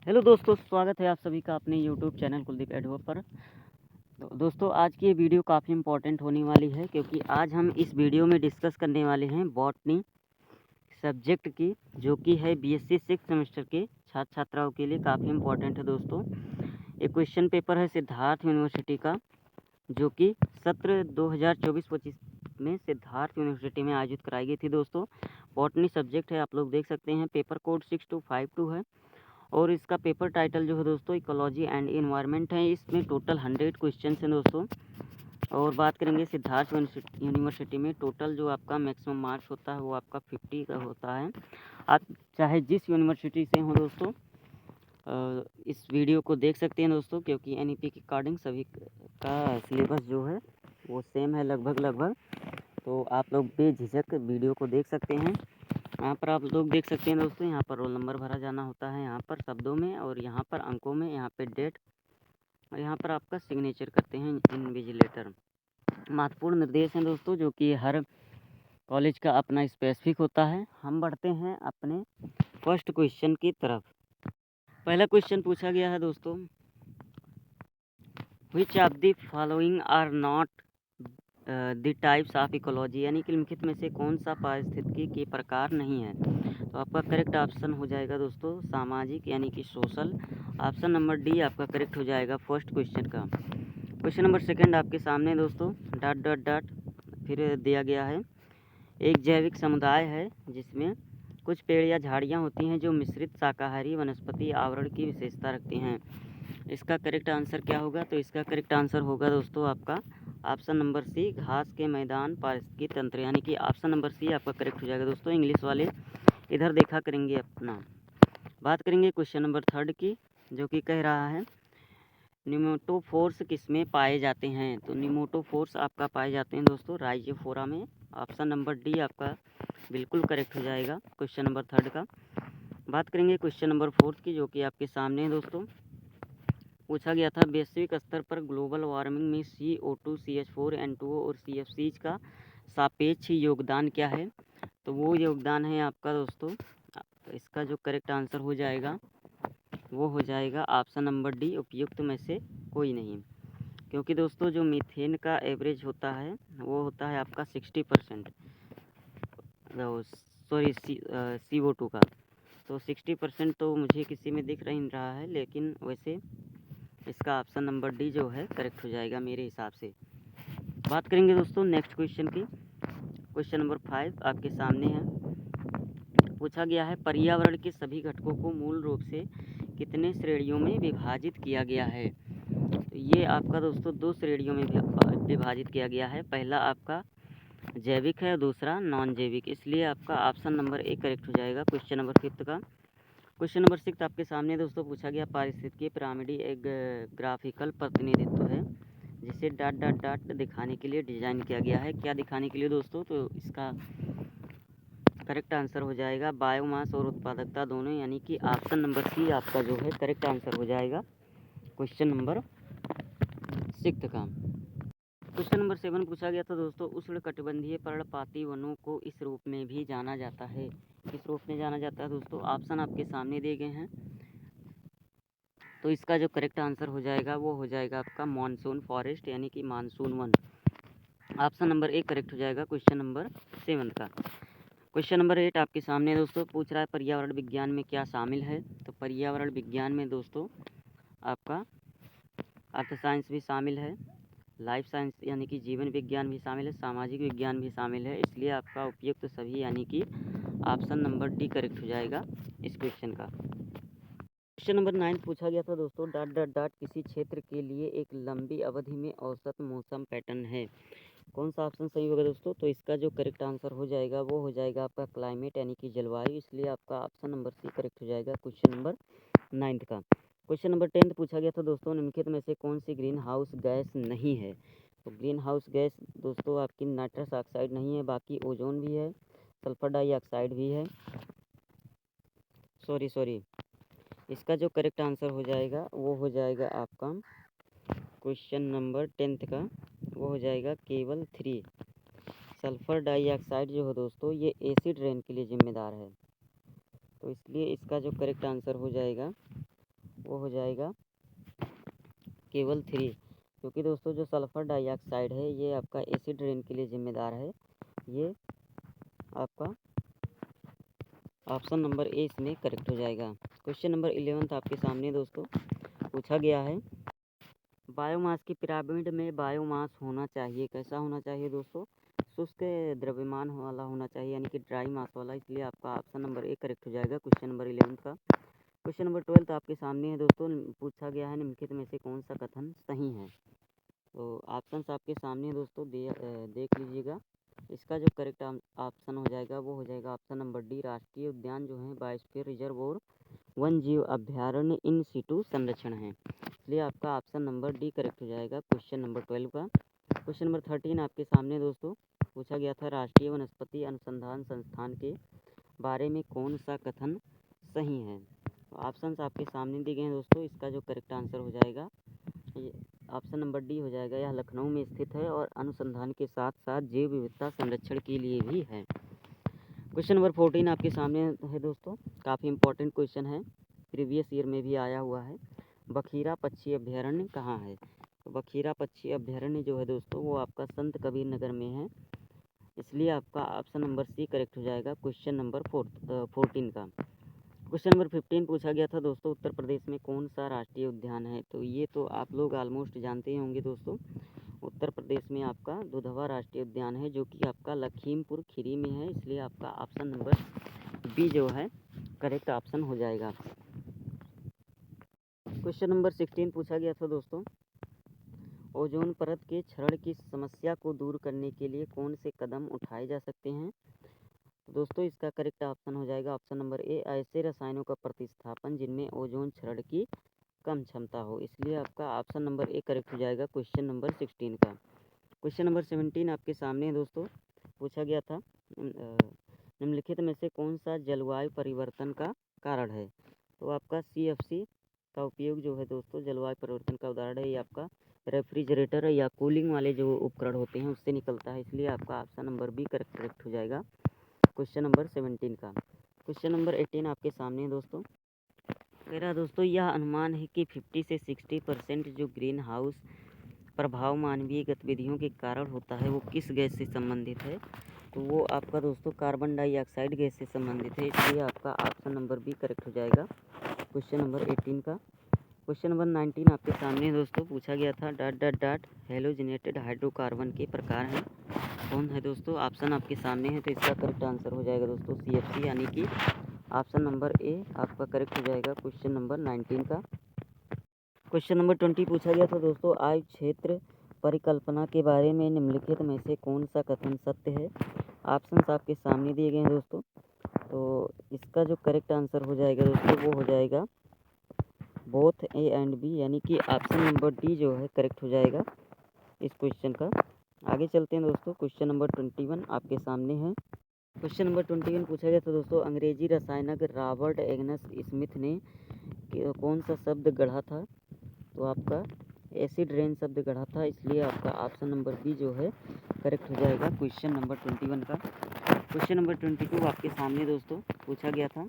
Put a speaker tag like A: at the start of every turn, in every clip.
A: Hello दोस्तों, स्वागत है आप सभी का अपने यूट्यूब चैनल कुलदीप एडवो पर। तो दोस्तों, आज की ये वीडियो काफ़ी इम्पोर्टेंट होने वाली है क्योंकि आज हम इस वीडियो में डिस्कस करने वाले हैं बॉटनी सब्जेक्ट की, जो कि है बीएससी 6 सेमेस्टर के छात्र छात्राओं के लिए काफ़ी इम्पोर्टेंट है दोस्तों। एक क्वेश्चन पेपर है सिद्धार्थ यूनिवर्सिटी का, जो कि सत्र 2024-25 में सिद्धार्थ यूनिवर्सिटी में आयोजित कराई गई थी दोस्तों। बॉटनी सब्जेक्ट है, आप लोग देख सकते हैं, पेपर कोड 6252 है और इसका पेपर टाइटल जो है दोस्तों इकोलॉजी एंड इन्वायरमेंट है। इसमें टोटल 100 क्वेश्चन हैं दोस्तों। और बात करेंगे सिद्धार्थ यूनिवर्सिटी में टोटल जो आपका मैक्सिमम मार्क्स होता है वो आपका 50 का होता है। आप चाहे जिस यूनिवर्सिटी से हो दोस्तों इस वीडियो को देख सकते हैं दोस्तों, क्योंकि एनईपी के अकॉर्डिंग सभी का सिलेबस जो है वो सेम है लगभग। तो आप लोग बेझिझक वीडियो को देख सकते हैं। यहाँ पर आप लोग देख सकते हैं दोस्तों, यहाँ पर रोल नंबर भरा जाना होता है, यहाँ पर शब्दों में और यहाँ पर अंकों में, यहाँ पे डेट और यहाँ पर आपका सिग्नेचर करते हैं इन्विजिलेटर। महत्वपूर्ण निर्देश हैं दोस्तों, जो कि हर कॉलेज का अपना स्पेसिफिक होता है। हम बढ़ते हैं अपने फर्स्ट क्वेश्चन की तरफ। पहला क्वेश्चन पूछा गया है दोस्तों, which of the following are not the types of ecology, यानी कि निम्नलिखित में से कौन सा पारिस्थितिकी के प्रकार नहीं है। तो आपका करेक्ट ऑप्शन हो जाएगा दोस्तों सामाजिक, यानी कि सोशल। ऑप्शन नंबर डी आपका करेक्ट हो जाएगा फर्स्ट क्वेश्चन का। क्वेश्चन नंबर सेकंड आपके सामने दोस्तों, डॉट डॉट डॉट फिर दिया गया है। एक जैविक समुदाय है जिसमें कुछ पेड़ या झाड़ियाँ होती हैं जो मिश्रित शाकाहारी वनस्पति आवरण की विशेषता रखती हैं। इसका करेक्ट आंसर क्या होगा? तो इसका करेक्ट आंसर होगा दोस्तों आपका ऑप्शन नंबर सी, घास के मैदान पारिस्थितिकी तंत्र, यानी कि ऑप्शन नंबर सी आपका करेक्ट हो जाएगा दोस्तों। इंग्लिश वाले इधर देखा करेंगे अपना। बात करेंगे क्वेश्चन नंबर थर्ड की, जो कि कह रहा है निमोटोफोर्स किसमें पाए जाते हैं। तो निमोटोफोर्स आपका पाए जाते हैं दोस्तों राइजोफोरा में। ऑप्शन नंबर डी आपका बिल्कुल करेक्ट हो जाएगा क्वेश्चन नंबर थर्ड का। बात करेंगे क्वेश्चन नंबर फोर्थ की, जो कि आपके सामने है दोस्तों। पूछा गया था वैश्विक स्तर पर ग्लोबल वार्मिंग में CO2, CH4, N2O और CFCs का सापेक्ष योगदान क्या है। तो वो योगदान है आपका दोस्तों, इसका जो करेक्ट आंसर हो जाएगा वो हो जाएगा ऑप्शन नंबर डी, उपयुक्त में से कोई नहीं। क्योंकि दोस्तों जो मीथेन का एवरेज होता है वो होता है आपका 60%, सॉरी CO2 का। तो 60% तो मुझे किसी में दिख नहीं रहा है, लेकिन वैसे इसका ऑप्शन नंबर डी जो है करेक्ट हो जाएगा मेरे हिसाब से। बात करेंगे दोस्तों नेक्स्ट क्वेश्चन की। क्वेश्चन नंबर 5 आपके सामने है। पूछा गया है पर्यावरण के सभी घटकों को मूल रूप से कितने श्रेणियों में विभाजित किया गया है। तो ये आपका दोस्तों दो श्रेणियों में विभाजित किया गया है। पहला आपका जैविक है, दूसरा नॉन जैविक, इसलिए आपका ऑप्शन नंबर ए करेक्ट हो जाएगा क्वेश्चन नंबर 5 का। क्वेश्चन नंबर 6 आपके सामने दोस्तों पूछा गया पारिस्थितिकी पिरामिडी एक ग्राफिकल प्रतिनिधित्व है जिसे डॉट डॉट डॉट दिखाने के लिए डिजाइन किया गया है। क्या दिखाने के लिए दोस्तों? तो इसका करेक्ट आंसर हो जाएगा बायोमास और उत्पादकता दोनों, यानी कि ऑप्शन नंबर सी आपका जो है करेक्ट आंसर हो जाएगा क्वेश्चन नंबर 6 का। क्वेश्चन नंबर 7 पूछा गया था दोस्तों, उष्णकटिबंधीय पर्णपाती वनों को इस रूप में भी जाना जाता है। किस रूप में जाना जाता है दोस्तों? ऑप्शन आपके सामने दिए गए हैं। तो इसका जो करेक्ट आंसर हो जाएगा वो हो जाएगा आपका मानसून फॉरेस्ट, यानी कि monsoon one. Option number A correct हो जाएगा क्वेश्चन नंबर 7 का। क्वेश्चन नंबर 8 आपके सामने दोस्तों पूछ रहा है पर्यावरण विज्ञान में क्या शामिल है। तो पर्यावरण विज्ञान में दोस्तों आपका अर्थ साइंस भी शामिल है, लाइफ साइंस यानी कि जीवन विज्ञान भी शामिल है, सामाजिक विज्ञान भी शामिल है, इसलिए आपका उपयुक्त सभी यानी कि ऑप्शन नंबर डी करेक्ट हो जाएगा इस क्वेश्चन का। क्वेश्चन नंबर 9 पूछा गया था दोस्तों, डॉट डॉट डॉट किसी क्षेत्र के लिए एक लंबी अवधि में औसत मौसम पैटर्न है। कौन सा ऑप्शन सही होगा दोस्तों? तो इसका जो करेक्ट आंसर हो जाएगा वो हो जाएगा आपका क्लाइमेट, यानी कि जलवायु, इसलिए आपका ऑप्शन नंबर सी करेक्ट हो जाएगा क्वेश्चन नंबर 9 का। क्वेश्चन नंबर 10 पूछा गया था दोस्तों, निम्नलिखित में से कौन सी ग्रीन हाउस गैस नहीं है। तो ग्रीन हाउस गैस दोस्तों आपकी नाइट्रस ऑक्साइड नहीं है, बाकी ओजोन भी है, सल्फर डाइऑक्साइड भी है। सॉरी इसका जो करेक्ट आंसर हो जाएगा वो हो जाएगा आपका क्वेश्चन नंबर 10 का, वो हो जाएगा केवल 3। सल्फर डाइऑक्साइड जो है दोस्तों ये एसिड रेन के लिए जिम्मेदार है, तो इसलिए इसका जो करेक्ट आंसर हो जाएगा वो हो जाएगा केवल 3, क्योंकि दोस्तों जो सल्फ़र डाइऑक्साइड है ये आपका एसिड रेन के लिए जिम्मेदार है। ये आपका ऑप्शन नंबर ए इसमें करेक्ट हो जाएगा। क्वेश्चन नंबर 11 आपके सामने दोस्तों पूछा गया है, बायोमास की पिरामिड में बायोमास होना चाहिए, कैसा होना चाहिए दोस्तों? शुष्क द्रव्यमान वाला होना चाहिए, यानी कि ड्राई मास वाला, इसलिए आपका ऑप्शन नंबर ए करेक्ट हो जाएगा क्वेश्चन नंबर 11 का। क्वेश्चन नंबर 12 आपके सामने है दोस्तों, पूछा गया है निम्नलिखित में से कौन सा कथन सही है? तो ऑप्शंस आपके सामने दोस्तों देख लीजिएगा। इसका जो करेक्ट ऑप्शन हो जाएगा वो हो जाएगा ऑप्शन नंबर डी, राष्ट्रीय उद्यान जो है बायोस्फीयर रिजर्व और वन जीव अभ्यारण्य इन सिटू संरक्षण है, इसलिए आपका ऑप्शन नंबर डी करेक्ट हो जाएगा क्वेश्चन नंबर 12 का। क्वेश्चन नंबर 13 आपके सामने दोस्तों पूछा गया था, राष्ट्रीय वनस्पति अनुसंधान संस्थान के बारे में कौन सा कथन सही है? तो ऑप्शंस आपके सामने दिए गए हैं दोस्तों, इसका जो करेक्ट आंसर हो जाएगा ये ऑप्शन नंबर डी हो जाएगा। यह लखनऊ में स्थित है और अनुसंधान के साथ साथ जैव विविधता संरक्षण के लिए भी है। क्वेश्चन नंबर 14 आपके सामने है दोस्तों, काफ़ी इंपॉर्टेंट क्वेश्चन है, प्रीवियस ईयर में भी आया हुआ है। बखीरा पक्षी अभ्यारण्य कहाँ है? तो बखीरा पक्षी अभ्यारण्य जो है दोस्तों वो आपका संत कबीर नगर में है, इसलिए आपका ऑप्शन नंबर सी करेक्ट हो जाएगा क्वेश्चन नंबर 14 का। क्वेश्चन नंबर 15 पूछा गया था दोस्तों, उत्तर प्रदेश में कौन सा राष्ट्रीय उद्यान है? तो ये तो आप लोग ऑलमोस्ट जानते ही होंगे दोस्तों, उत्तर प्रदेश में आपका दुधवा राष्ट्रीय उद्यान है जो कि आपका लखीमपुर खीरी में है, इसलिए आपका ऑप्शन नंबर बी जो है करेक्ट ऑप्शन हो जाएगा। क्वेश्चन नंबर 16 पूछा गया था दोस्तों, ओजोन परत के क्षरण की समस्या को दूर करने के लिए कौन से कदम उठाए जा सकते हैं? दोस्तों इसका करेक्ट ऑप्शन हो जाएगा ऑप्शन नंबर ए, ऐसे रसायनों का प्रतिस्थापन जिनमें ओजोन क्षरण की कम क्षमता हो, इसलिए आपका ऑप्शन नंबर ए करेक्ट हो जाएगा क्वेश्चन नंबर 16 का। क्वेश्चन नंबर 17 आपके सामने दोस्तों पूछा गया था, निम्नलिखित में से कौन सा जलवायु परिवर्तन का कारण है? तो आपका CFC का उपयोग जो है दोस्तों जलवायु परिवर्तन का उदाहरण है, ये आपका रेफ्रिजरेटर या कूलिंग वाले जो उपकरण होते हैं उससे निकलता है, इसलिए आपका ऑप्शन नंबर बी करेक्ट हो जाएगा क्वेश्चन नंबर 17 का। क्वेश्चन नंबर 18 आपके सामने दोस्तों कह रहा दोस्तों, यह अनुमान है कि 50 से 60% जो ग्रीन हाउस प्रभाव मानवीय गतिविधियों के कारण होता है वो किस गैस से संबंधित है? तो वो आपका दोस्तों कार्बन डाइऑक्साइड गैस से संबंधित है, इसलिए आपका ऑप्शन नंबर बी करेक्ट हो जाएगा क्वेश्चन नंबर 18 का। क्वेश्चन नंबर 19 आपके सामने दोस्तों पूछा गया था, डॉट हेलोजिनेटेड हाइड्रोकार्बन के प्रकार हैं, कौन है दोस्तों? ऑप्शन आपके सामने है, तो इसका करेक्ट आंसर हो जाएगा दोस्तों CFC, यानी कि ऑप्शन नंबर ए आपका करेक्ट हो जाएगा क्वेश्चन नंबर 19 का। क्वेश्चन नंबर 20 पूछा गया था दोस्तों, आयु क्षेत्र परिकल्पना के बारे में निम्नलिखित में से कौन सा कथन सत्य है? ऑप्शंस आपके सामने दिए गए हैं दोस्तों, तो इसका जो करेक्ट आंसर हो जाएगा दोस्तों वो हो जाएगा बोथ ए एंड बी, यानी कि ऑप्शन नंबर डी जो है करेक्ट हो जाएगा इस क्वेश्चन का। आगे चलते हैं दोस्तों, क्वेश्चन नंबर 21 आपके सामने है। क्वेश्चन नंबर 21 पूछा गया था दोस्तों, अंग्रेजी रसायनज्ञ रॉबर्ट एग्नस स्मिथ ने कौन सा शब्द गढ़ा था? तो आपका एसिड रेन शब्द गढ़ा था, इसलिए आपका ऑप्शन नंबर बी जो है करेक्ट हो जाएगा क्वेश्चन नंबर 21 का। क्वेश्चन नंबर 22 आपके सामने दोस्तों पूछा गया था,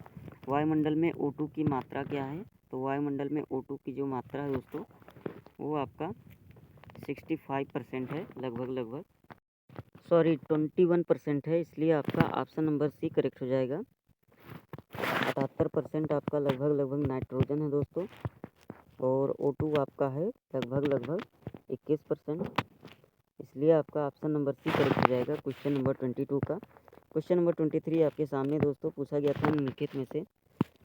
A: वायुमंडल में O2 की मात्रा क्या है? तो वायुमंडल में O2 की जो मात्रा है दोस्तों वो आपका 65% है, लगभग 21% है, इसलिए आपका ऑप्शन नंबर सी करेक्ट हो जाएगा। 78% आपका लगभग नाइट्रोजन है दोस्तों, और O2 आपका है लगभग 21%, इसलिए आपका ऑप्शन नंबर सी करेक्ट हो जाएगा क्वेश्चन नंबर 22 का। क्वेश्चन नंबर 23 आपके सामने दोस्तों पूछा गया था, निम्नलिखित में से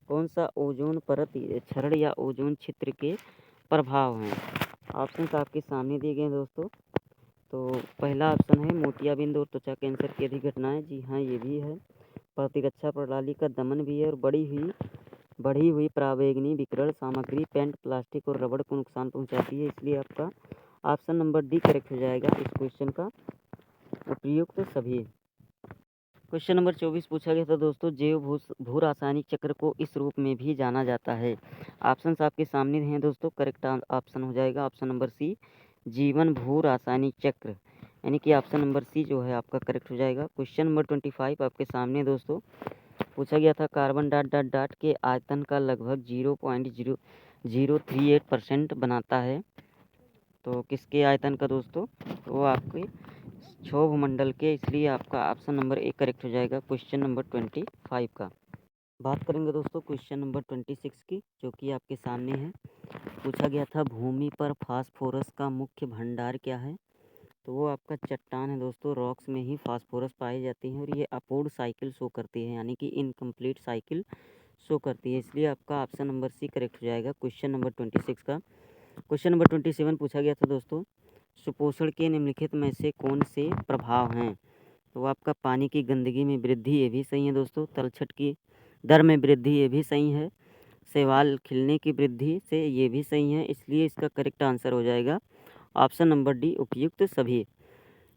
A: कौन सा ओजोन परत क्षरण या ओजोन क्षेत्र के प्रभाव हैं? ऑप्शंस आपके सामने दिए गए हैं दोस्तों, तो पहला ऑप्शन है मोतियाबिंद और त्वचा कैंसर की अधिक घटनाएं, जी हाँ ये भी है। प्रतिरक्षा प्रणाली का दमन भी है, और बढ़ी हुई पराबैंगनी विकिरण सामग्री पेंट प्लास्टिक और रबड़ को नुकसान पहुंचाती है, इसलिए आपका ऑप्शन नंबर डी करेक्ट हो जाएगा इस क्वेश्चन का उपयुक्त सभी। क्वेश्चन नंबर 24 पूछा गया था दोस्तों, जैव भू रासायनिक चक्र को इस रूप में भी जाना जाता है। ऑप्शंस आपके सामने हैं दोस्तों, करेक्ट ऑप्शन हो जाएगा ऑप्शन नंबर सी, जीवन भू रासायनिक चक्र, यानी कि ऑप्शन नंबर सी जो है आपका करेक्ट हो जाएगा। क्वेश्चन नंबर 25 आपके सामने दोस्तों पूछा गया था कार्बन डॉट डॉट डॉट के आयतन का लगभग 0.0038% बनाता है। तो किसके आयतन का दोस्तों? तो वो आपके क्षोभमंडल के, इसलिए आपका ऑप्शन नंबर ए करेक्ट हो जाएगा क्वेश्चन नंबर 25 का। बात करेंगे दोस्तों क्वेश्चन नंबर 26 की, जो कि आपके सामने है। पूछा गया था भूमि पर फास्फोरस का मुख्य भंडार क्या है? तो वो आपका चट्टान है दोस्तों। रॉक्स में ही फास्फोरस पाई जाती है और ये अपूर्ण साइकिल शो करती है, यानी कि इनकम्प्लीट साइकिल शो करती है, इसलिए आपका ऑप्शन नंबर सी करेक्ट हो जाएगा क्वेश्चन नंबर 26 का। क्वेश्चन नंबर 27 पूछा गया था दोस्तों, सुपोषण के निम्नलिखित में से कौन से प्रभाव हैं? तो आपका पानी की गंदगी में वृद्धि, ये भी सही है दोस्तों। तलछट की दर में वृद्धि, ये भी सही है। शैवाल खिलने की वृद्धि से, ये भी सही है, इसलिए इसका करेक्ट आंसर हो जाएगा ऑप्शन नंबर डी उपयुक्त सभी।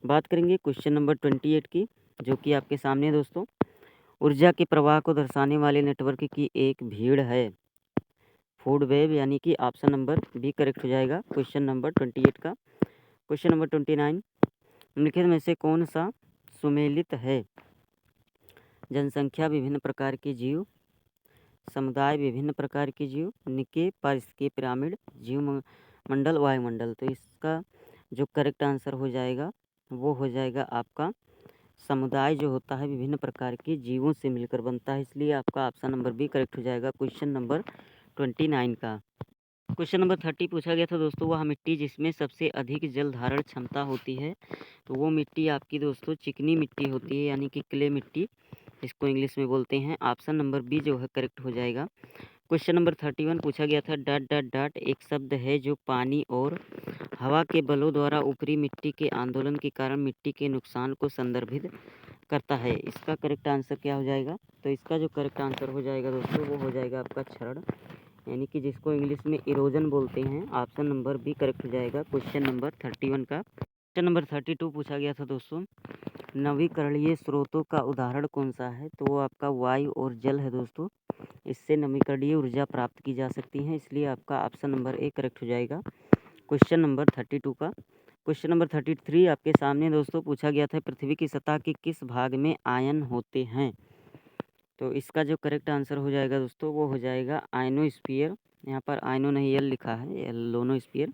A: बात करेंगे क्वेश्चन नंबर 28 की, जो कि आपके सामने है दोस्तों। ऊर्जा के प्रवाह को दर्शाने वाले नेटवर्क की एक भीड़ है, फूड वेव, यानी कि ऑप्शन नंबर बी करेक्ट हो जाएगा क्वेश्चन नंबर 28 का। क्वेश्चन नंबर 29, निम्नलिखित में से कौन सा सुमेलित है? जनसंख्या, विभिन्न प्रकार के जीव, समुदाय, विभिन्न प्रकार के जीव, निके, पारिस्थितिकी पिरामिड, जीव मंडल, वायुमंडल। तो इसका जो करेक्ट आंसर हो जाएगा वो हो जाएगा आपका समुदाय, जो होता है विभिन्न प्रकार के जीवों से मिलकर बनता है, इसलिए आपका ऑप्शन नंबर बी करेक्ट हो जाएगा क्वेश्चन नंबर 29 का। क्वेश्चन नंबर 30 पूछा गया था दोस्तों, वह मिट्टी जिसमें सबसे अधिक जल धारण क्षमता होती है? तो वो मिट्टी आपकी दोस्तों चिकनी मिट्टी होती है, यानी कि क्ले मिट्टी, इसको इंग्लिश में बोलते हैं। ऑप्शन नंबर बी जो है करेक्ट हो जाएगा। क्वेश्चन नंबर 31 पूछा गया था, डॉट डॉट डॉट एक शब्द है जो पानी और हवा के बलों द्वारा ऊपरी मिट्टी के आंदोलन के कारण मिट्टी के नुकसान को संदर्भित करता है, इसका करेक्ट आंसर क्या हो जाएगा? तो इसका जो करेक्ट आंसर हो जाएगा दोस्तों वो हो जाएगा आपका क्षरण, यानी कि जिसको इंग्लिश में इरोजन बोलते हैं। ऑप्शन नंबर बी करेक्ट हो जाएगा क्वेश्चन नंबर 31 का। क्वेश्चन नंबर 32 पूछा गया था दोस्तों, नवीकरणीय स्रोतों का उदाहरण कौन सा है? तो वो आपका वायु और जल है दोस्तों। इससे नवीकरणीय ऊर्जा प्राप्त की जा सकती है, इसलिए आपका ऑप्शन नंबर ए करेक्ट हो जाएगा क्वेश्चन नंबर 32 का। क्वेश्चन नंबर 33 आपके सामने दोस्तों पूछा गया था, पृथ्वी की सतह के किस भाग में आयन होते हैं? तो इसका जो करेक्ट आंसर हो जाएगा दोस्तों वो हो जाएगा आयनोस्फीयर। यहाँ पर आयनो नहीं एल लिखा है, लोनोस्फीयर,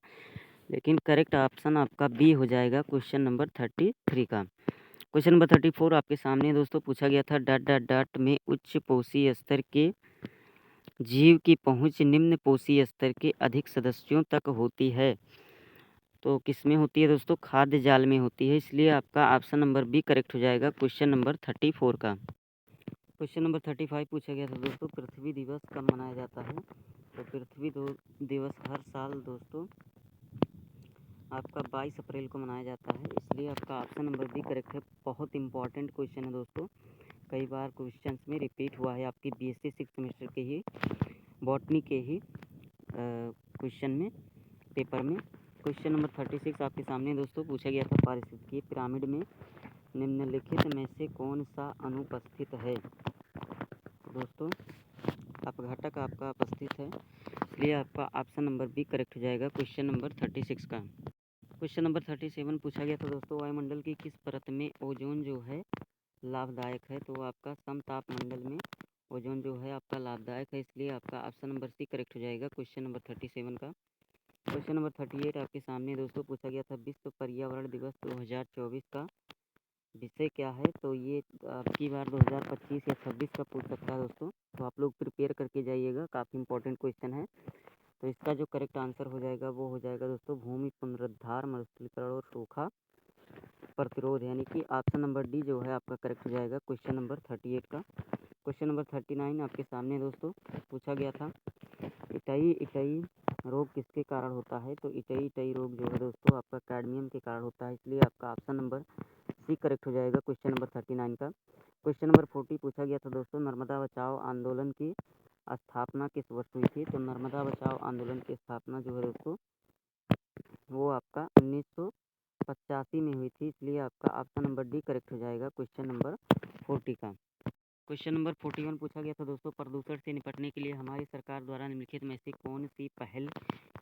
A: लेकिन करेक्ट ऑप्शन आपका बी हो जाएगा क्वेश्चन नंबर 33 का। क्वेश्चन नंबर 34 आपके सामने दोस्तों पूछा गया था, डॉट डॉट डॉट में उच्च पोषी स्तर के जीव की पहुंच निम्न पोषी स्तर के अधिक सदस्यों तक होती है? तो किस में होती है दोस्तों? खाद्य जाल में होती है, इसलिए आपका ऑप्शन नंबर बी करेक्ट हो जाएगा क्वेश्चन नंबर 34 का। क्वेश्चन नंबर 35 पूछा गया था दोस्तों, पृथ्वी दिवस कब मनाया जाता है? तो पृथ्वी दिवस हर साल दोस्तों आपका 22 अप्रैल को मनाया जाता है, इसलिए आपका ऑप्शन नंबर बी करेक्ट है। बहुत इंपॉर्टेंट क्वेश्चन है दोस्तों, कई बार क्वेश्चन में रिपीट हुआ है आपकी बीएससी 6 सेमेस्टर के ही बॉटनी के ही क्वेश्चन में, पेपर में। क्वेश्चन नंबर 36 आपके सामने दोस्तों पूछा गया था, पारिस्थितिकी पिरामिड में निम्नलिखित में से कौन सा अनुपस्थित है? दोस्तों अपघटक आपका उपस्थित है, इसलिए आपका ऑप्शन नंबर बी करेक्ट हो जाएगा क्वेश्चन नंबर 36 का। क्वेश्चन नंबर 37 पूछा गया था दोस्तों, वायुमंडल की किस परत में ओजोन जो है लाभदायक है? तो आपका समताप मंडल में ओजोन जो है आपका लाभदायक है, इसलिए आपका ऑप्शन नंबर सी करेक्ट हो जाएगा क्वेश्चन नंबर 37 का। क्वेश्चन नंबर 38 आपके सामने दोस्तों पूछा गया था, विश्व पर्यावरण दिवस 2024 का विषय क्या है? तो ये आपकी बार 2025 या 26 का पूछ सकता है दोस्तों, तो आप लोग प्रिपेयर करके जाइएगा, काफ़ी इंपॉर्टेंट क्वेश्चन है। तो इसका जो करेक्ट आंसर हो जाएगा वो हो जाएगा दोस्तों भूमि पुनरुद्धार, मरुस्थलीकरण और सूखा प्रतिरोध, यानी कि ऑप्शन नंबर डी जो है आपका करेक्ट हो जाएगा क्वेश्चन नंबर 38 का। क्वेश्चन नंबर 39 आपके सामने दोस्तों पूछा गया था, इटई रोग किसके कारण होता है? तो इटई रोग जो है दोस्तों आपका कैडमियम के कारण होता है, इसलिए आपका ऑप्शन नंबर सी करेक्ट हो जाएगा क्वेश्चन नंबर 39 का। क्वेश्चन नंबर 40 पूछा गया था दोस्तों, नर्मदा बचाओ आंदोलन की स्थापना किस वर्ष हुई थी? तो नर्मदा बचाओ आंदोलन की स्थापना जो है दोस्तों वो आपका 1985 में हुई थी, इसलिए आपका ऑप्शन नंबर डी करेक्ट हो जाएगा क्वेश्चन नंबर 40 का। क्वेश्चन नंबर 41 पूछा गया था दोस्तों, प्रदूषण से निपटने के लिए हमारी सरकार द्वारा निम्नलिखित में से कौन सी पहल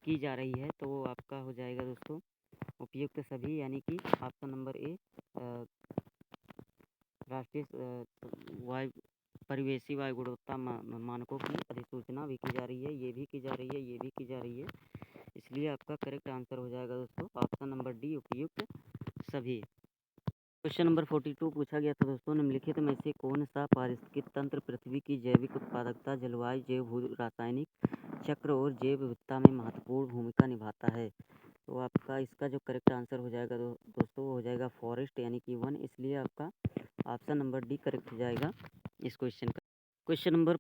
A: की जा रही है? तो वो आपका हो जाएगा दोस्तों उपयुक्त सभी, यानी कि ऑप्शन नंबर ए राष्ट्रीय वायु परिवेशी वायु गुणवत्ता मानकों की अधिसूचना भी की जा रही है, ये भी की जा रही है, ये भी की जा रही है। इसलिए आपका करेक्ट आंसर हो जाएगा दोस्तों ऑप्शन नंबर डी, उपयुक्त सभी। क्वेश्चन नंबर 42 पूछा गया था दोस्तों, निम्नलिखित में से कौन सा पारिस्थितिक तंत्र पृथ्वी की जैविक उत्पादकता, जलवायु, जैव भू रासायनिक चक्र और जैव विविधता में महत्वपूर्ण भूमिका निभाता है? तो आपका इसका जो करेक्ट आंसर हो जाएगा दोस्तों वो हो जाएगा फॉरेस्ट यानी कि वन। इसलिए आपका ऑप्शन नंबर डी करेक्ट हो जाएगा इस क्वेश्चन का। क्वेश्चन नंबर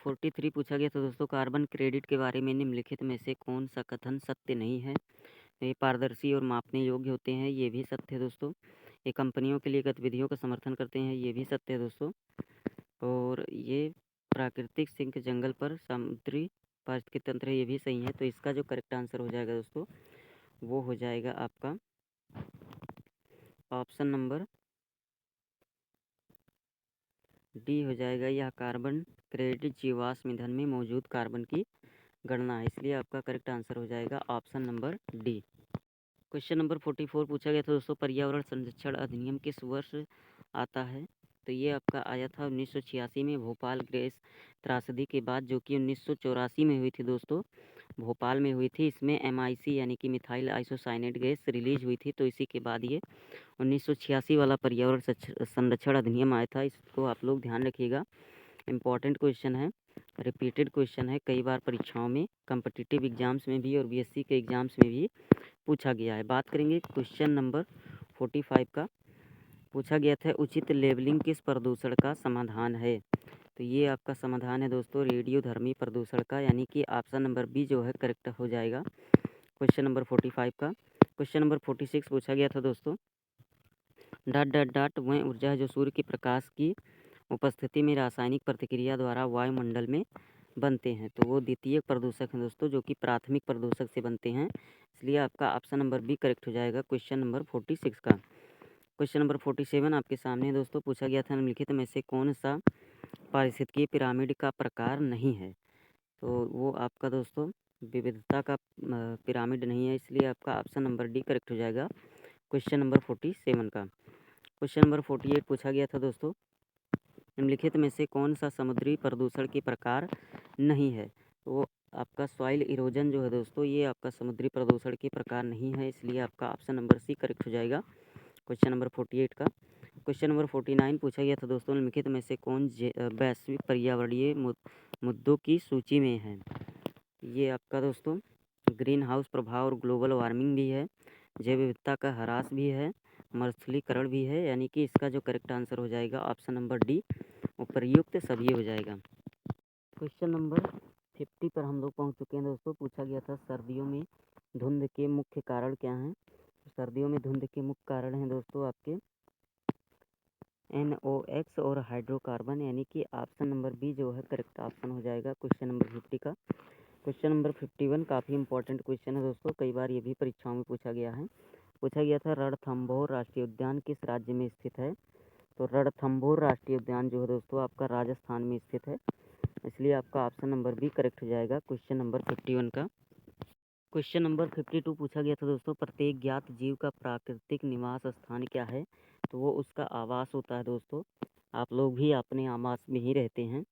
A: 43 पूछा गया था दोस्तों, कार्बन क्रेडिट के बारे में निम्नलिखित में से कौन सा कथन सत्य नहीं है? ये पारदर्शी और मापने योग्य होते हैं, ये भी सत्य है दोस्तों। ये कंपनियों के लिए गतिविधियों का समर्थन करते हैं, ये भी सत्य है दोस्तों। और ये प्राकृतिक सिंक जंगल पर समुद्री पारिस्थितिक तंत्र है, ये भी सही है। तो इसका जो करेक्ट आंसर हो जाएगा दोस्तों वो हो जाएगा आपका ऑप्शन नंबर डी हो जाएगा। यह कार्बन क्रेडिट जीवाश्म ईंधन में मौजूद कार्बन की गणना है, इसलिए आपका करेक्ट आंसर हो जाएगा option number D. Question number 44 पूछा गया था दोस्तों, पर्यावरण संरक्षण अधिनियम किस वर्ष आता है? तो ये आपका आया था 1986 में भोपाल गैस त्रासदी के बाद, जो कि 1984 में हुई थी दोस्तों, भोपाल में हुई थी। इसमें MIC यानी कि मिथाइल आइसोसाइनेट गैस रिलीज हुई थी, तो इसी के बाद ये 1986 वाला पर्यावरण संरक्षण अधिनियम आया था। इसको आप लोग ध्यान रखिएगा, इम्पॉर्टेंट क्वेश्चन है, रिपीटेड क्वेश्चन है, कई बार परीक्षाओं में कम्पिटिटिव एग्जाम्स में भी और BSc के एग्जाम्स में भी पूछा गया है। बात करेंगे क्वेश्चन नंबर 45 का। पूछा गया था उचित लेबलिंग किस प्रदूषण का समाधान है? तो ये आपका समाधान है दोस्तों रेडियोधर्मी प्रदूषण का, यानी कि ऑप्शन नंबर बी जो है करेक्ट हो जाएगा क्वेश्चन नंबर 45 का। क्वेश्चन नंबर 46 पूछा गया था दोस्तों, डॉट डॉट डॉट वह ऊर्जा है जो सूर्य के प्रकाश की उपस्थिति में रासायनिक प्रतिक्रिया द्वारा वायुमंडल में बनते हैं। तो वो द्वितीय प्रदूषक हैं दोस्तों, जो कि प्राथमिक प्रदूषक से बनते हैं, इसलिए आपका ऑप्शन नंबर बी करेक्ट हो जाएगा क्वेश्चन नंबर 46 का। क्वेश्चन नंबर 47 आपके सामने दोस्तों, पूछा गया था निम्नलिखित में से कौन सा पारिस्थितिकीय पिरामिड का प्रकार नहीं है? तो वो आपका दोस्तों विविधता का पिरामिड नहीं है, इसलिए आपका ऑप्शन नंबर डी करेक्ट हो जाएगा क्वेश्चन नंबर 47 का। क्वेश्चन नंबर 48 पूछा गया था दोस्तों, निम्नलिखित में से कौन सा समुद्री प्रदूषण के प्रकार नहीं है? तो वो आपका सॉइल इरोजन जो है दोस्तों, ये आपका समुद्री प्रदूषण के प्रकार नहीं है, इसलिए आपका ऑप्शन नंबर सी करेक्ट हो जाएगा क्वेश्चन नंबर 48 का। क्वेश्चन नंबर 49 पूछा गया था दोस्तों, निम्नलिखित में से कौन वैश्विक पर्यावरणीय मुद्दों की सूची में है? ये आपका दोस्तों ग्रीन हाउस प्रभाव और ग्लोबल वार्मिंग भी है, जैव विविधता का ह्रास भी है, मरुस्थलीकरण भी है, यानी कि इसका जो करेक्ट आंसर हो जाएगा ऑप्शन नंबर डी उपर्युक्त सभी हो जाएगा। क्वेश्चन नंबर 50 पर हम लोग पहुंच चुके हैं दोस्तों। पूछा गया था सर्दियों में धुंध के मुख्य कारण क्या हैं? सर्दियों में धुंध के मुख्य कारण हैं दोस्तों आपके NOx और हाइड्रोकार्बन, यानी कि ऑप्शन नंबर बी जो है करेक्ट ऑप्शन हो जाएगा क्वेश्चन नंबर 50 का। क्वेश्चन नंबर 51 काफ़ी इंपॉर्टेंट क्वेश्चन है दोस्तों, कई बार ये भी परीक्षाओं में पूछा गया है। पूछा गया था रणथंभौर राष्ट्रीय उद्यान किस राज्य में स्थित है? तो रणथंभौर राष्ट्रीय उद्यान जो है दोस्तों आपका राजस्थान में स्थित है, इसलिए आपका ऑप्शन नंबर बी करेक्ट हो जाएगा क्वेश्चन नंबर 51 का। क्वेश्चन नंबर 52 पूछा गया था दोस्तों, प्रत्येक ज्ञात जीव का प्राकृतिक निवास स्थान क्या है? तो वो उसका आवास होता है दोस्तों, आप लोग भी अपने आवास में ही रहते हैं,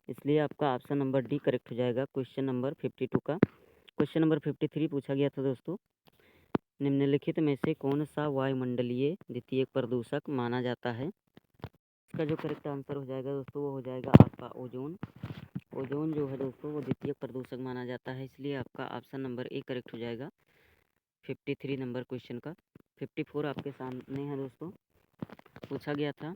A: इसलिए आपका ऑप्शन नंबर डी करेक्ट हो जाएगा क्वेश्चन नंबर 52 का। क्वेश्चन नंबर 53 पूछा गया था दोस्तों, निम्नलिखित में से कौन सा वायुमंडलीय द्वितीयक प्रदूषक माना जाता है? इसका जो करेक्ट आंसर हो जाएगा दोस्तों वो हो जाएगा आपका ओजोन। ओजोन जो है दोस्तों वो द्वितीयक प्रदूषक माना जाता है, इसलिए आपका ऑप्शन नंबर ए करेक्ट हो जाएगा 53 नंबर क्वेश्चन का। 54 आपके सामने है दोस्तों। पूछा गया था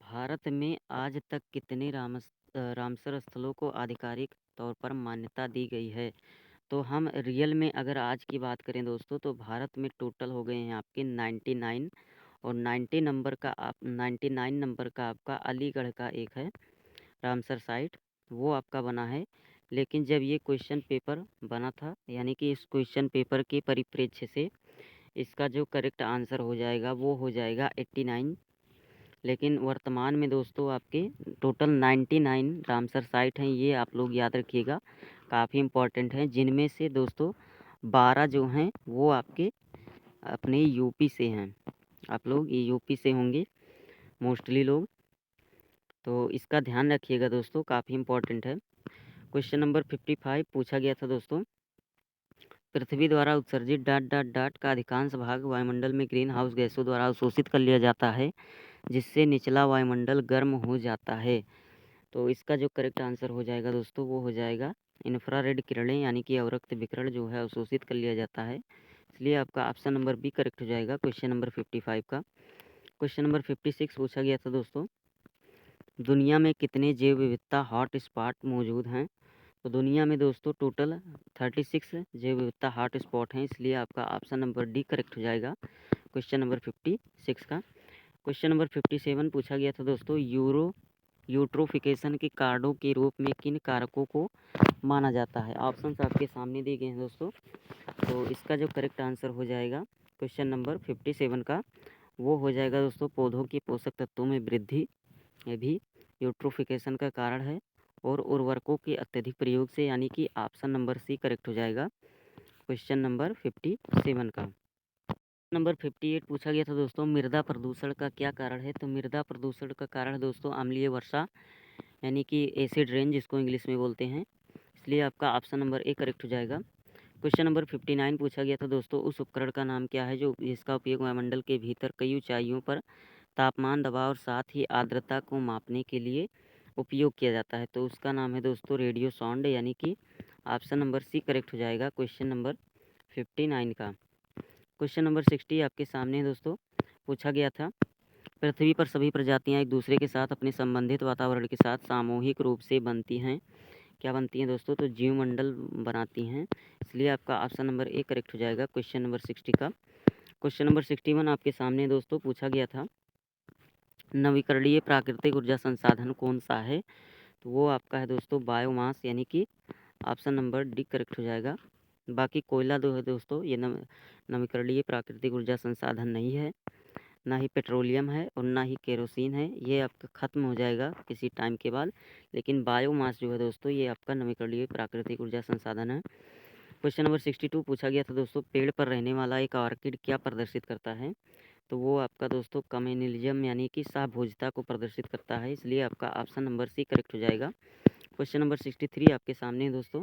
A: भारत में आज तक कितने रामसर स्थलों को आधिकारिक तौर पर मान्यता दी गई है? तो हम रियल में अगर आज की बात करें दोस्तों, तो भारत में टोटल हो गए हैं आपके 99, और 99 नंबर का आपका अलीगढ़ का एक है रामसर साइट, वो आपका बना है। लेकिन जब ये क्वेश्चन पेपर बना था, यानी कि इस क्वेश्चन पेपर के परिप्रेक्ष्य से इसका जो करेक्ट आंसर हो जाएगा वो हो जाएगा 89। लेकिन वर्तमान में दोस्तों आपके टोटल 99 रामसर साइट हैं, ये आप लोग याद रखिएगा, काफ़ी इम्पोर्टेंट हैं, जिनमें से दोस्तों 12 जो हैं वो आपके अपने यूपी से हैं, आप लोग ये यूपी से होंगे मोस्टली लोग। तो इसका ध्यान रखिएगा दोस्तों, काफ़ी इम्पोर्टेंट है। क्वेश्चन नंबर 55 पूछा गया था दोस्तों, पृथ्वी द्वारा उत्सर्जित डॉट डॉट डॉट का अधिकांश भाग वायुमंडल में ग्रीन हाउस गैसों द्वारा अवशोषित कर लिया जाता है, जिससे निचला वायुमंडल गर्म हो जाता है। तो इसका जो करेक्ट आंसर हो जाएगा दोस्तों, वो हो जाएगा इंफ्रारेड किरणें, यानी कि अवरक्त विकिरण जो है अवशोषित कर लिया जाता है। इसलिए आपका ऑप्शन नंबर बी करेक्ट हो जाएगा क्वेश्चन नंबर 55 का। क्वेश्चन नंबर 56 पूछा गया था दोस्तों, दुनिया में कितने जैव विविधता हॉट स्पॉट मौजूद हैं? तो दुनिया में दोस्तों टोटल 36 जैव विविधता हॉट स्पॉट हैं, इसलिए आपका ऑप्शन नंबर डी करेक्ट हो जाएगा क्वेश्चन नंबर 56 का। क्वेश्चन नंबर 57 पूछा गया था दोस्तों, यूट्रोफिकेशन के कारणों के रूप में किन कारकों को माना जाता है? ऑप्शंस आपके सामने दिए गए हैं दोस्तों। तो इसका जो करेक्ट आंसर हो जाएगा क्वेश्चन नंबर 57 का, वो हो जाएगा दोस्तों पौधों के पोषक तत्वों में वृद्धि, ये भी यूट्रोफिकेशन का कारण है, और उर्वरकों के अत्यधिक प्रयोग से, यानी कि ऑप्शन नंबर सी करेक्ट हो जाएगा क्वेश्चन नंबर 57 का। नंबर 58 पूछा गया था दोस्तों, मृदा प्रदूषण का क्या कारण है? तो मृदा प्रदूषण का कारण दोस्तों अम्लीय वर्षा, यानी कि एसिड रेन जिसको इंग्लिश में बोलते हैं, इसलिए आपका ऑप्शन नंबर ए करेक्ट हो जाएगा। क्वेश्चन नंबर 59 पूछा गया था दोस्तों, उस उपकरण का नाम क्या है जो जिसका उपयोग वायुमंडल के भीतर कई ऊंचाइयों पर तापमान, दबाव और साथ ही आर्द्रता को मापने के लिए उपयोग किया जाता है? तो उसका नाम है दोस्तों रेडियो साउंड, यानी कि ऑप्शन नंबर सी करेक्ट हो जाएगा क्वेश्चन नंबर 59 का। क्वेश्चन नंबर 60 आपके सामने है दोस्तों, पूछा गया था, पृथ्वी पर सभी प्रजातियां एक दूसरे के साथ अपने संबंधित वातावरण के साथ सामूहिक रूप से बनती हैं, क्या बनती हैं दोस्तों? तो जीवमंडल बनाती हैं, इसलिए आपका ऑप्शन नंबर ए करेक्ट हो जाएगा क्वेश्चन नंबर 60 का। क्वेश्चन नंबर 61 आपके सामने दोस्तों, पूछा गया था, नवीकरणीय प्राकृतिक ऊर्जा संसाधन कौन सा है? तो वो आपका है दोस्तों बायोमास, यानी कि ऑप्शन नंबर डी करेक्ट हो जाएगा। बाकी कोयला दो है दोस्तों, ये नवीकरणीय प्राकृतिक ऊर्जा संसाधन नहीं है, ना ही पेट्रोलियम है और ना ही केरोसिन है, ये आपका ख़त्म हो जाएगा किसी टाइम के बाद। लेकिन बायोमास जो है दोस्तों, ये आपका नवीकरणीय प्राकृतिक ऊर्जा संसाधन है। क्वेश्चन नंबर 62 पूछा गया था दोस्तों, पेड़ पर रहने वाला एक ऑर्किड क्या प्रदर्शित करता है? तो वो आपका दोस्तों कम्युनलिज्म, यानी कि सहभोजिता को प्रदर्शित करता है, इसलिए आपका ऑप्शन नंबर सी करेक्ट हो जाएगा। क्वेश्चन नंबर 63 आपके सामने दोस्तों,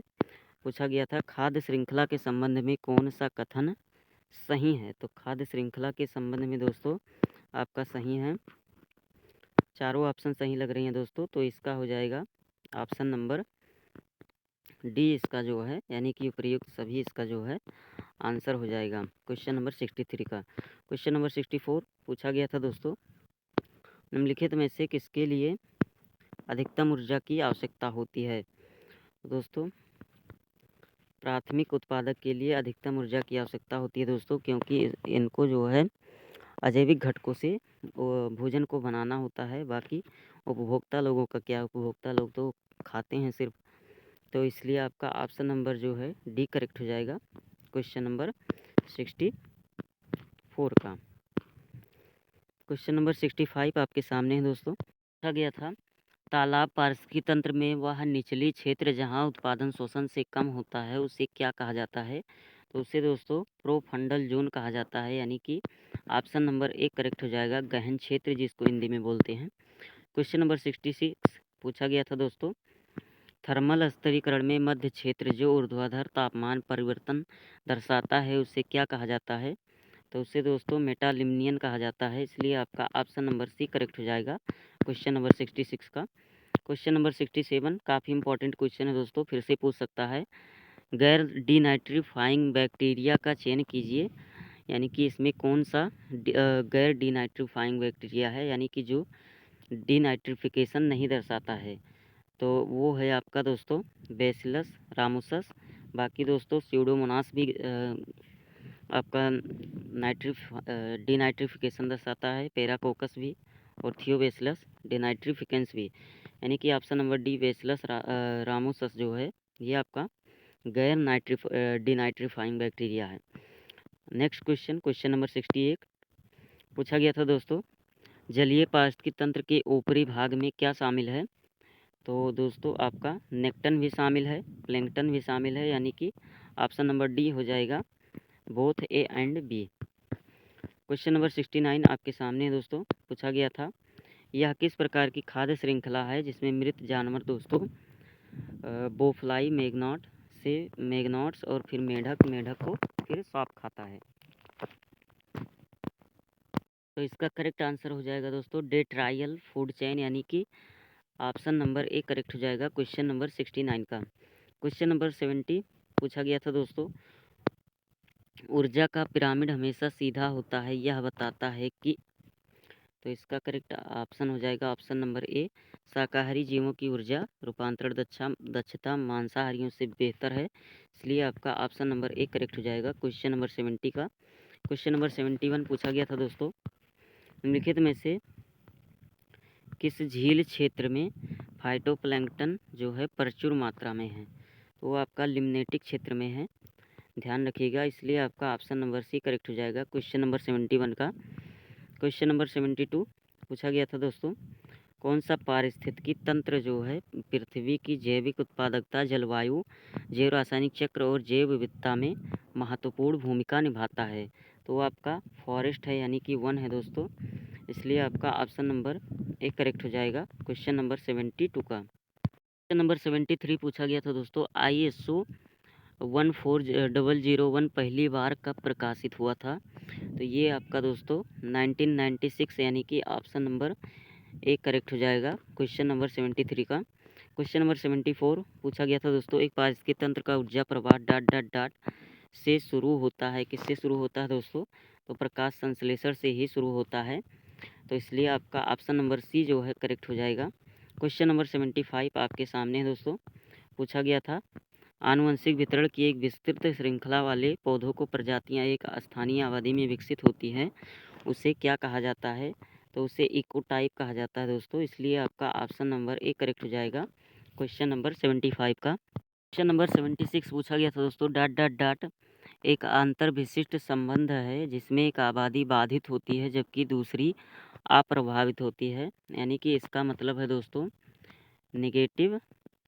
A: पूछा गया था, खाद्य श्रृंखला के संबंध में कौन सा कथन सही है? तो खाद्य श्रृंखला के संबंध में दोस्तों आपका सही है, चारों ऑप्शन सही लग रही हैं दोस्तों, तो इसका हो जाएगा ऑप्शन नंबर डी, इसका जो है यानी कि उपयुक्त सभी इसका जो है आंसर हो जाएगा क्वेश्चन नंबर 63 का। क्वेश्चन नंबर 64 पूछा गया था दोस्तों, निम्नलिखित में से किसके लिए अधिकतम ऊर्जा की आवश्यकता होती है? दोस्तों प्राथमिक उत्पादक के लिए अधिकतम ऊर्जा की आवश्यकता होती है दोस्तों, क्योंकि इनको जो है अजैविक घटकों से भोजन को बनाना होता है। बाकी उपभोक्ता लोगों का क्या, उपभोक्ता लोग तो खाते हैं सिर्फ, तो इसलिए आपका ऑप्शन नंबर जो है डी करेक्ट हो जाएगा क्वेश्चन नंबर 64 का। क्वेश्चन नंबर 65 आपके सामने है दोस्तों, पूछा गया था, तालाब पारिस्थितिकी तंत्र में वह निचली क्षेत्र जहां उत्पादन शोषण से कम होता है उसे क्या कहा जाता है? तो उसे दोस्तों प्रोफंडल जोन कहा जाता है, यानी कि ऑप्शन नंबर ए करेक्ट हो जाएगा गहन क्षेत्र जिसको हिंदी में बोलते हैं। क्वेश्चन नंबर 66 पूछा गया था दोस्तों, थर्मल स्तरीकरण में मध्य क्षेत्र जो ऊर्ध्वाधर तापमान परिवर्तन दर्शाता है उसे क्या कहा जाता है? तो उसे दोस्तों मेटालिम्नियन कहा जाता है, इसलिए आपका ऑप्शन नंबर सी करेक्ट हो जाएगा क्वेश्चन नंबर 66 का। क्वेश्चन नंबर 67 काफ़ी इंपॉर्टेंट क्वेश्चन है दोस्तों, फिर से पूछ सकता है, गैर डीनाइट्रीफाइंग बैक्टीरिया का चयन कीजिए, यानी कि इसमें कौन सा गैर डीनाइट्रीफाइंग बैक्टीरिया है, यानी कि जो डीनाइट्रिफिकेशन नहीं दर्शाता है? तो वो है आपका दोस्तों बेसिलस रामोसस। बाकी दोस्तों स्यूडोमोनास भी आपका डीनाइट्रिफिकेशन दर्शाता है, पेराकोकस भी और थियोबेसिलस डीनाइट्रिफिकेंस भी, यानी कि ऑप्शन नंबर डी बेसिलस रामोसस जो है ये आपका गैर डीनाइट्रीफाइंग बैक्टीरिया है। नेक्स्ट क्वेश्चन, क्वेश्चन नंबर 68 पूछा गया था दोस्तों, जलीय पारिस्थितिकी तंत्र के ऊपरी भाग में क्या शामिल है? तो दोस्तों आपका नेक्टन भी शामिल है, प्लैंकटन भी शामिल है, यानी कि ऑप्शन नंबर डी हो जाएगा both A and B. Question number 69 आपके सामने है दोस्तों, पूछा गया था, यह किस प्रकार की खाद्य श्रृंखला है जिसमें मृत जानवर दोस्तों बोफ्लाई मैग्नॉट्स और फिर मेढक को फिर सांप खाता है। तो इसका करेक्ट आंसर हो जाएगा दोस्तों डेट्रायल फूड चेन, यानी कि ऑप्शन नंबर ए करेक्ट हो जाएगा क्वेश्चन नंबर 69 का। क्वेश्चन नंबर 70 पूछा गया था दोस्तों, ऊर्जा का पिरामिड हमेशा सीधा होता है, यह बताता है कि। तो इसका करेक्ट ऑप्शन हो जाएगा ऑप्शन नंबर ए, शाकाहारी जीवों की ऊर्जा रूपांतरण दक्षता मांसाहारियों से बेहतर है, इसलिए आपका ऑप्शन नंबर ए करेक्ट हो जाएगा क्वेश्चन नंबर 70 का। क्वेश्चन नंबर 71 पूछा गया था दोस्तों, निम्नलिखित में से किस झील क्षेत्र में फाइटोप्लैंक्टन जो है प्रचुर मात्रा में है, तो वो आपका लिम्नेटिक क्षेत्र में है, ध्यान रखिएगा, इसलिए आपका ऑप्शन नंबर सी करेक्ट हो जाएगा क्वेश्चन नंबर 71 का। क्वेश्चन नंबर 72 पूछा गया था दोस्तों, कौन सा पारिस्थितिकी तंत्र जो है पृथ्वी की जैविक उत्पादकता, जलवायु, जैव रासायनिक चक्र और जैव विविधता में महत्वपूर्ण भूमिका निभाता है, तो वो आपका फॉरेस्ट है, यानी कि वन है दोस्तों, इसलिए आपका ऑप्शन नंबर ए करेक्ट हो जाएगा क्वेश्चन नंबर 72 का। क्वेश्चन नंबर 73 पूछा गया था दोस्तों, ISO 14001 पहली बार कब प्रकाशित हुआ था, तो ये आपका दोस्तों 1996, यानी कि ऑप्शन नंबर ए करेक्ट हो जाएगा क्वेश्चन नंबर 73 का। क्वेश्चन नंबर 74 पूछा गया था दोस्तों, एक पारिस्थितिकी तंत्र का ऊर्जा प्रवाह डॉट डॉट डॉट से शुरू होता है, किससे शुरू होता है दोस्तों, तो प्रकाश संश्लेषण से ही शुरू होता है, तो इसलिए आपका ऑप्शन नंबर सी जो है करेक्ट हो जाएगा। क्वेश्चन नंबर 75 आपके सामने है दोस्तों, पूछा गया था, आनुवंशिक वितरण की एक विस्तृत श्रृंखला वाले पौधों को प्रजातियां एक स्थानीय आबादी में विकसित होती हैं, उसे क्या कहा जाता है, तो उसे इकोटाइप कहा जाता है दोस्तों, इसलिए आपका ऑप्शन नंबर ए करेक्ट हो जाएगा क्वेश्चन नंबर 75 का। क्वेश्चन नंबर 76 पूछा गया था दोस्तों, डॉट डॉट डॉट एक अंतर विशिष्ट संबंध है जिसमें एक आबादी बाधित होती है जबकि दूसरी अप्रभावित होती है, यानी कि इसका मतलब है दोस्तों नेगेटिव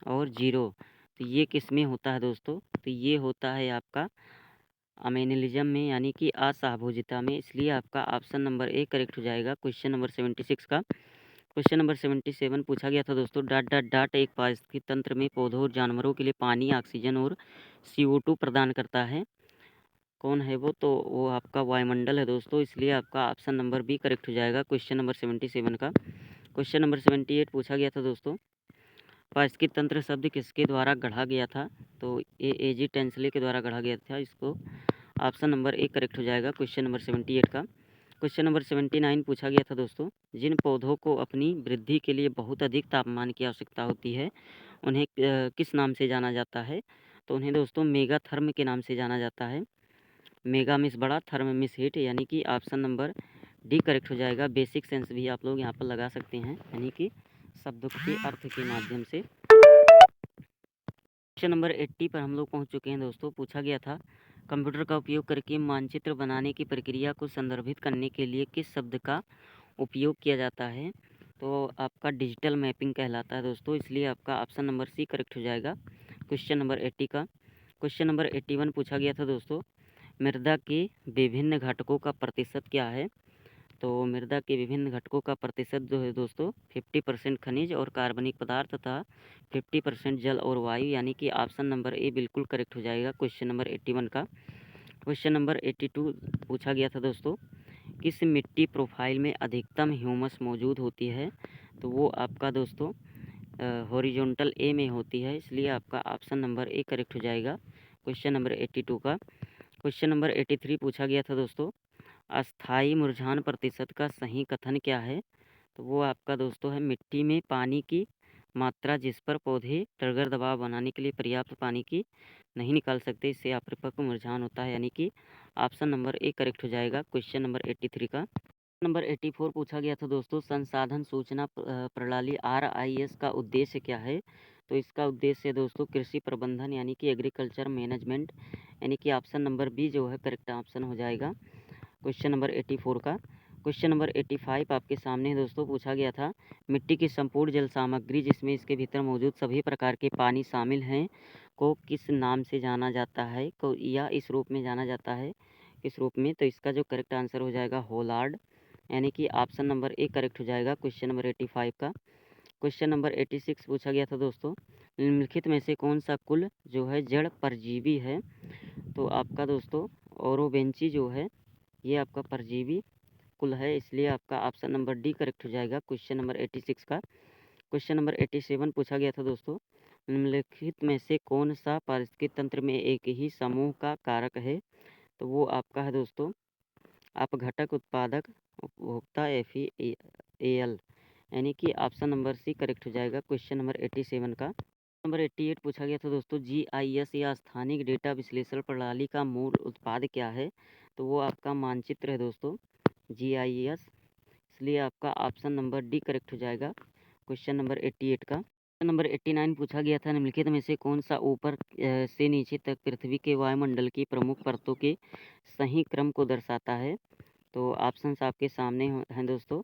A: और जीरो, तो ये किस में होता है दोस्तों, तो ये होता है आपका अमेनिलिज्म में, यानी कि असहभोजिता में, इसलिए आपका ऑप्शन नंबर ए करेक्ट हो जाएगा क्वेश्चन नंबर 76 का। क्वेश्चन नंबर 77 पूछा गया था दोस्तों, डॉट डॉट डॉट एक पारिस्थितिकी तंत्र में पौधों और जानवरों के लिए पानी, ऑक्सीजन और CO2 प्रदान करता है, कौन है वो, तो वो आपका वायुमंडल है दोस्तों, इसलिए आपका ऑप्शन नंबर बी करेक्ट हो जाएगा क्वेश्चन नंबर 77 का। क्वेश्चन नंबर 78 पूछा गया था दोस्तों, पारिस्थितिकी तंत्र शब्द किसके द्वारा गढ़ा गया था, तो ये AG टेंसले के द्वारा गढ़ा गया था, इसको ऑप्शन नंबर ए करेक्ट हो जाएगा क्वेश्चन नंबर 78 का। क्वेश्चन नंबर 79 पूछा गया था दोस्तों, जिन पौधों को अपनी वृद्धि के लिए बहुत अधिक तापमान की आवश्यकता होती है उन्हें किस नाम से जाना जाता है, तो उन्हें दोस्तों मेगाथर्म के नाम से जाना जाता है, मेगा मिस बड़ा, थर्म मिस हीट, यानी कि ऑप्शन नंबर डी करेक्ट हो जाएगा। बेसिक सेंस भी आप लोग यहाँ पर लगा सकते हैं, यानी कि शब्दों के अर्थ के माध्यम से। क्वेश्चन नंबर 80 पर हम लोग पहुँच चुके हैं दोस्तों, पूछा गया था, कंप्यूटर का उपयोग करके मानचित्र बनाने की प्रक्रिया को संदर्भित करने के लिए किस शब्द का उपयोग किया जाता है, तो आपका डिजिटल मैपिंग कहलाता है दोस्तों, इसलिए आपका ऑप्शन नंबर सी करेक्ट हो जाएगा क्वेश्चन नंबर 80 का। क्वेश्चन नंबर 81 पूछा गया था दोस्तों, मृदा के विभिन्न घटकों का प्रतिशत क्या है, तो मृदा के विभिन्न घटकों का प्रतिशत जो है दोस्तों 50% खनिज और कार्बनिक पदार्थ तथा 50% जल और वायु, यानी कि ऑप्शन नंबर ए बिल्कुल करेक्ट हो जाएगा क्वेश्चन नंबर 81 का। क्वेश्चन नंबर 82 पूछा गया था दोस्तों, किस मिट्टी प्रोफाइल में अधिकतम ह्यूमस मौजूद होती है, तो वो आपका दोस्तों हॉरिजॉन्टल ए में होती है, इसलिए आपका ऑप्शन नंबर ए करेक्ट हो जाएगा क्वेश्चन नंबर 82 का। क्वेश्चन नंबर 83 पूछा गया था दोस्तों, अस्थायी मुरझान प्रतिशत का सही कथन क्या है, तो वो आपका दोस्तों है मिट्टी में पानी की मात्रा जिस पर पौधे टर्गर दबाव बनाने के लिए पर्याप्त पानी की नहीं निकाल सकते, इससे अपरिपक्व मुरझान होता है, यानी कि ऑप्शन नंबर ए करेक्ट हो जाएगा क्वेश्चन नंबर 83 का। नंबर 84 पूछा गया था दोस्तों, संसाधन सूचना प्रणाली RIS का उद्देश्य क्या है, तो इसका उद्देश्य है दोस्तों कृषि प्रबंधन, यानी कि एग्रीकल्चर मैनेजमेंट, यानी कि ऑप्शन नंबर बी जो है करेक्ट ऑप्शन हो जाएगा क्वेश्चन नंबर 84 का। क्वेश्चन नंबर 85 आपके सामने है दोस्तों, पूछा गया था, मिट्टी की संपूर्ण जल सामग्री जिसमें इसके भीतर मौजूद सभी प्रकार के पानी शामिल हैं को किस नाम से जाना जाता है, को या इस रूप में जाना जाता है, किस रूप में, तो इसका जो करेक्ट आंसर हो जाएगा होलार्ड, यानी कि ऑप्शन नंबर ए करेक्ट हो जाएगा क्वेश्चन नंबर 85 का। क्वेश्चन नंबर 86 पूछा गया था दोस्तों, निम्नलिखित में से कौन सा कुल जो है जड़ परजीवी है? तो आपका दोस्तों ओरोबेंची जो है ये आपका परजीवी कुल है, इसलिए आपका ऑप्शन नंबर डी करेक्ट हो जाएगा क्वेश्चन नंबर 86 का। क्वेश्चन नंबर 87 पूछा गया था दोस्तों, निम्नलिखित में से कौन सा पारिस्थितिकी तंत्र में एक ही समूह का कारक है? तो वो आपका है दोस्तों अपघटक, उत्पादक, उपभोक्ता, FEAL, यानी कि ऑप्शन नंबर सी करेक्ट हो जाएगा क्वेश्चन नंबर 87 का। नंबर 88 पूछा गया था दोस्तों, GIS या स्थानिक डेटा विश्लेषण प्रणाली का मूल उत्पाद क्या है? तो वो आपका मानचित्र है दोस्तों, GIS, इसलिए आपका ऑप्शन नंबर डी करेक्ट हो जाएगा क्वेश्चन नंबर 88 का। नंबर 89 पूछा गया था, निम्नलिखित में से कौन सा ऊपर से नीचे तक पृथ्वी के वायुमंडल की प्रमुख परतों के सही क्रम को दर्शाता है? तो ऑप्शंस आपके सामने हैं दोस्तों।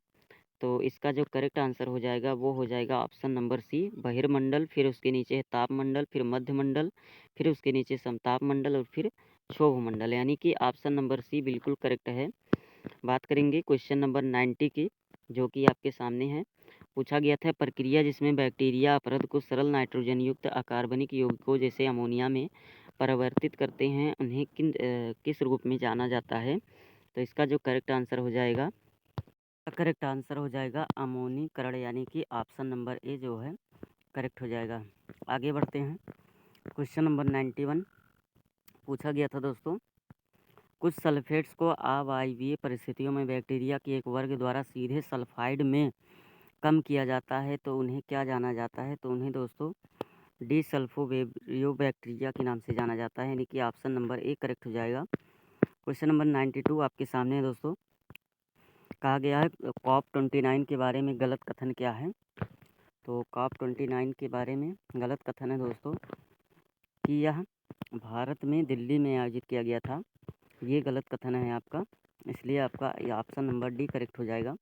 A: तो इसका जो करेक्ट आंसर हो जाएगा वो हो जाएगा ऑप्शन नंबर सी बहिर्मंडल, फिर उसके नीचे है तापमंडल, फिर मध्यमंडल, फिर उसके नीचे समताप मंडल और फिर क्षोभमंडल, यानी कि ऑप्शन नंबर सी बिल्कुल करेक्ट है। बात करेंगे क्वेश्चन नंबर 90 की, जो कि आपके सामने है। पूछा गया था, प्रक्रिया जिसमें बैक्टीरिया अपरद को सरल नाइट्रोजन युक्त अकार्बनिक यौगिकों जैसे अमोनिया में परिवर्तित करते हैं, उन्हें किस रूप में जाना जाता है? तो इसका जो करेक्ट आंसर हो जाएगा, करेक्ट आंसर हो जाएगा अमोनीकरण, यानी कि ऑप्शन नंबर ए जो है करेक्ट हो जाएगा। आगे बढ़ते हैं, क्वेश्चन नंबर 91 पूछा गया था दोस्तों, कुछ सल्फेट्स को अवायवीय परिस्थितियों में बैक्टीरिया के एक वर्ग द्वारा सीधे सल्फाइड में कम किया जाता है, तो उन्हें क्या जाना जाता है? तो उन्हें दोस्तों डिसल्फोबैक्टीरिया के नाम से जाना जाता है, यानी कि ऑप्शन नंबर ए करेक्ट हो जाएगा। क्वेश्चन नंबर 92 आपके सामने है दोस्तों, कहा गया है COP29 के बारे में गलत कथन क्या है? तो COP29 के बारे में गलत कथन है दोस्तों कि यह भारत में दिल्ली में आयोजित किया गया था, ये गलत कथन है आपका, इसलिए आपका ये ऑप्शन नंबर डी करेक्ट हो जाएगा।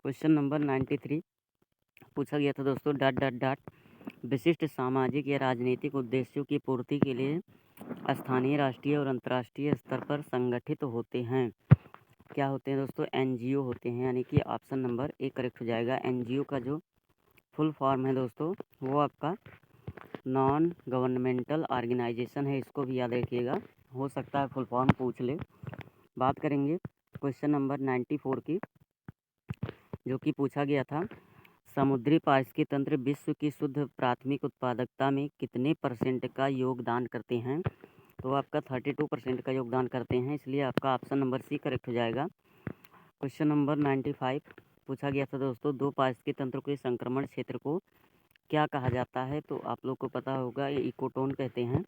A: क्वेश्चन नंबर 93 पूछा गया था दोस्तों, डॉट डॉट डॉट विशिष्ट सामाजिक या राजनीतिक उद्देश्यों की पूर्ति के लिए स्थानीय, राष्ट्रीय और अंतर्राष्ट्रीय स्तर पर संगठित होते हैं। क्या होते हैं दोस्तों? NGO होते हैं, यानी कि ऑप्शन नंबर ए करेक्ट हो जाएगा। NGO का जो फुल फॉर्म है दोस्तों वो आपका नॉन गवर्नमेंटल ऑर्गेनाइजेशन है, इसको भी याद रखिएगा, हो सकता है फुल फॉर्म पूछ ले। बात करेंगे क्वेश्चन नंबर 94 की, जो कि पूछा गया था, समुद्री पारिस्थितिकी तंत्र विश्व की शुद्ध प्राथमिक उत्पादकता में कितने % का योगदान करते हैं? तो आपका 32% का योगदान करते हैं, इसलिए आपका ऑप्शन नंबर सी करेक्ट हो जाएगा। क्वेश्चन नंबर 95 पूछा गया था दोस्तों, दो पारिस्थितिकी तंत्रों के संक्रमण क्षेत्र को क्या कहा जाता है? तो आप लोग को पता होगा, ये इकोटोन कहते हैं।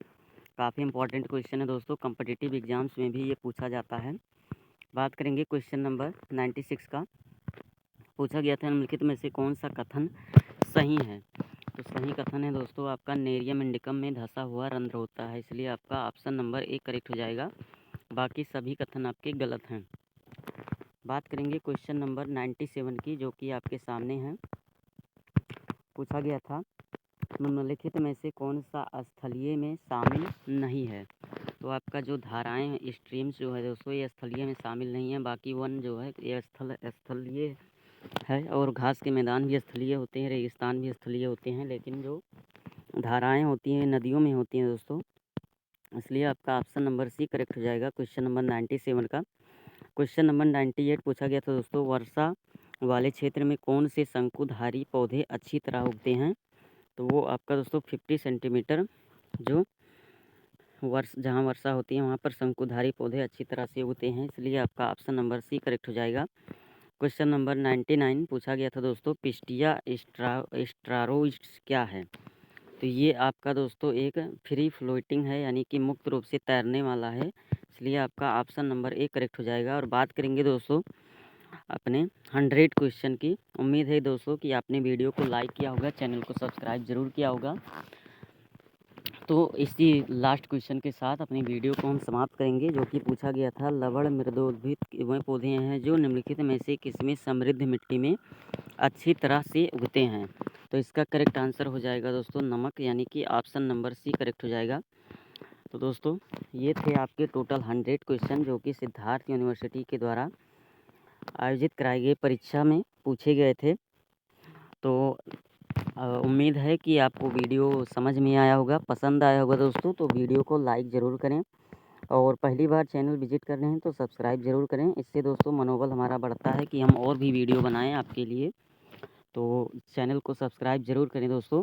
A: काफ़ी इंपॉर्टेंट क्वेश्चन है दोस्तों, कॉम्पिटिटिव एग्जाम्स में भी ये पूछा जाता है। बात करेंगे क्वेश्चन नंबर 96 का, पूछा गया था, निम्नलिखित में से कौन सा कथन सही है? तो सही कथन है दोस्तों आपका नेरियम इंडिकम में धंसा हुआ रंध्र होता है, इसलिए आपका ऑप्शन नंबर ए करेक्ट हो जाएगा, बाकी सभी कथन आपके गलत हैं। बात करेंगे क्वेश्चन नंबर 97 की, जो कि आपके सामने है। पूछा गया था, निम्नलिखित में से कौन सा स्थलीय में शामिल नहीं है? तो आपका जो धाराएं स्ट्रीम्स जो है दोस्तों ये स्थलीय में शामिल नहीं है, बाकी वन जो है ये स्थलीय है, और घास के मैदान भी स्थलीय होते हैं, रेगिस्तान भी स्थलीय होते हैं, लेकिन जो धाराएं होती हैं नदियों में होती हैं दोस्तों, इसलिए आपका ऑप्शन नंबर सी करेक्ट हो जाएगा क्वेश्चन नंबर 97 का। क्वेश्चन नंबर 98 पूछा गया था दोस्तों, वर्षा वाले क्षेत्र में कौन से शंकुधारी पौधे अच्छी तरह उगते हैं? तो वो आपका दोस्तों 50 सेंटीमीटर जो जहाँ वर्षा होती है वहाँ पर शंकुधारी पौधे अच्छी तरह से उगते हैं, इसलिए आपका ऑप्शन नंबर सी करेक्ट हो जाएगा। क्वेश्चन नंबर 99 पूछा गया था दोस्तों, पिस्टिया स्ट्रारोइड्स क्या है? तो ये आपका दोस्तों एक फ्री फ्लोटिंग है, यानी कि मुक्त रूप से तैरने वाला है, इसलिए आपका ऑप्शन नंबर ए करेक्ट हो जाएगा। और बात करेंगे दोस्तों अपने 100 क्वेश्चन की, उम्मीद है दोस्तों कि आपने वीडियो को लाइक किया होगा, चैनल को सब्सक्राइब जरूर किया होगा। तो इसी लास्ट क्वेश्चन के साथ अपनी वीडियो को हम समाप्त करेंगे, जो कि पूछा गया था, लवण मृदोद्भिद वह पौधे हैं जो निम्नलिखित में से किसमें समृद्ध मिट्टी में अच्छी तरह से उगते हैं? तो इसका करेक्ट आंसर हो जाएगा दोस्तों नमक, यानी कि ऑप्शन नंबर सी करेक्ट हो जाएगा। तो दोस्तों ये थे आपके टोटल 100 क्वेश्चन, जो कि सिद्धार्थ यूनिवर्सिटी के द्वारा आयोजित कराई गई परीक्षा में पूछे गए थे। तो उम्मीद है कि आपको वीडियो समझ में आया होगा, पसंद आया होगा दोस्तों। तो वीडियो को लाइक ज़रूर करें और पहली बार चैनल विज़िट कर रहे हैं तो सब्सक्राइब ज़रूर करें। इससे दोस्तों मनोबल हमारा बढ़ता है कि हम और भी वीडियो बनाएँ आपके लिए। तो चैनल को सब्सक्राइब ज़रूर करें दोस्तों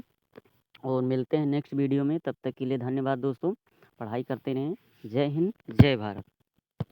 A: और मिलते हैं नेक्स्ट वीडियो में। तब तक के लिए धन्यवाद दोस्तों। पढ़ाई करते रहें। जय हिंद, जय भारत।